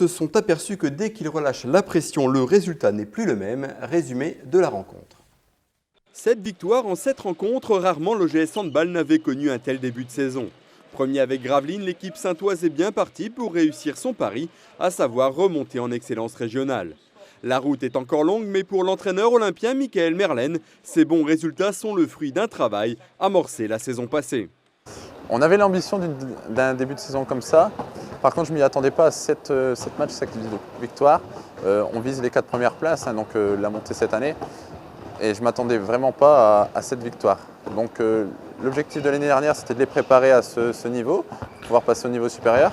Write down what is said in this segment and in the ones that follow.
se sont aperçus que dès qu'ils relâchent la pression, le résultat n'est plus le même. Résumé de la rencontre. 7 victoires en 7 rencontres, rarement l'OGS Handball n'avait connu un tel début de saison. Premier avec Gravelines, l'équipe saintoise est bien partie pour réussir son pari, à savoir remonter en excellence régionale. La route est encore longue, mais pour l'entraîneur olympien Michael Merlen, ces bons résultats sont le fruit d'un travail amorcé la saison passée. On avait l'ambition d'un début de saison comme ça. Par contre, je ne m'y attendais pas à 7 matchs, 7 victoires. On vise les 4 premières places, donc la montée cette année. Et je ne m'attendais vraiment pas à cette victoire. Donc l'objectif de l'année dernière, c'était de les préparer à ce niveau, pour pouvoir passer au niveau supérieur.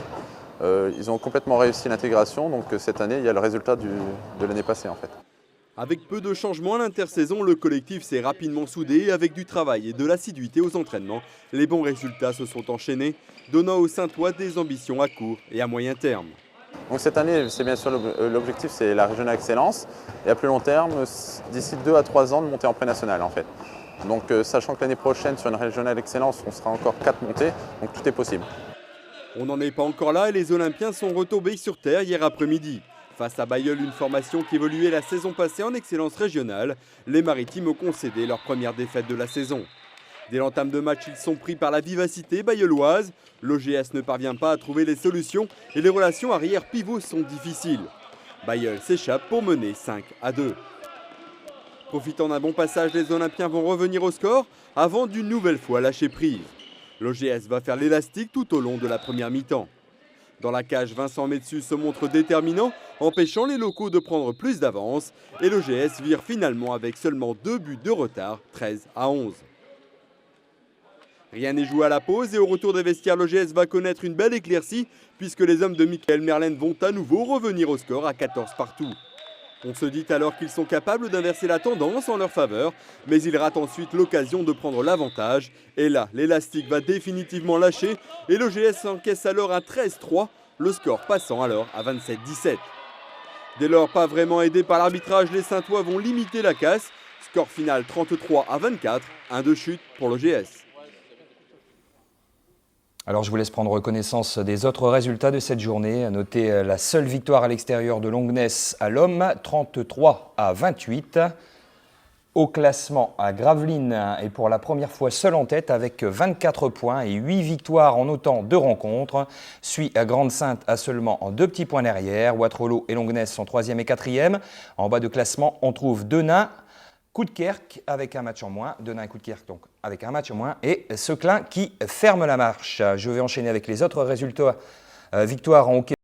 Ils ont complètement réussi l'intégration, donc cette année, il y a le résultat de l'année passée en fait. Avec peu de changements à l'intersaison, le collectif s'est rapidement soudé avec du travail et de l'assiduité aux entraînements. Les bons résultats se sont enchaînés, donnant aux Saintois des ambitions à court et à moyen terme. Donc cette année, c'est bien sûr l'objectif, c'est la régionale excellence. Et à plus long terme, d'ici 2 à 3 ans, de monter en pré-national en fait. Donc sachant que l'année prochaine, sur une régionale excellence, on sera encore 4 montées, donc tout est possible. On n'en est pas encore là et les Olympiens sont retombés sur terre hier après-midi. Face à Bailleul, une formation qui évoluait la saison passée en excellence régionale, les Maritimes ont concédé leur première défaite de la saison. Dès l'entame de match, ils sont pris par la vivacité bailleulloise. L'OGS ne parvient pas à trouver les solutions et les relations arrière-pivot sont difficiles. Bailleul s'échappe pour mener 5-2. Profitant d'un bon passage, les Olympiens vont revenir au score avant d'une nouvelle fois lâcher prise. L'OGS va faire l'élastique tout au long de la première mi-temps. Dans la cage, Vincent Metsu se montre déterminant, empêchant les locaux de prendre plus d'avance. Et l'OGS vire finalement avec seulement 2 buts de retard, 13-11. Rien n'est joué à la pause et au retour des vestiaires, l'OGS va connaître une belle éclaircie puisque les hommes de Michael Merlen vont à nouveau revenir au score à 14 partout. On se dit alors qu'ils sont capables d'inverser la tendance en leur faveur, mais ils ratent ensuite l'occasion de prendre l'avantage. Et là, l'élastique va définitivement lâcher et l'OGS encaisse alors un 13-3, le score passant alors à 27-17. Dès lors, pas vraiment aidés par l'arbitrage, les Saintois vont limiter la casse. Score final 33-24, 1 de chute pour l'OGS. Alors je vous laisse prendre connaissance des autres résultats de cette journée. Notez la seule victoire à l'extérieur de Longnes à l'homme, 33-28. Au classement, à Gravelines est pour la première fois seul en tête avec 24 points et 8 victoires en autant de rencontres. Suit à Grande-Synthe à seulement 2 petits points derrière. Waterloo et Longnes sont 3e et 4e. En bas de classement, on trouve Denain, Coudekerque avec un match en moins, Denain et Coudekerque donc avec un match en moins, et Seclin qui ferme la marche. Je vais enchaîner avec les autres résultats. Victoire en hockey.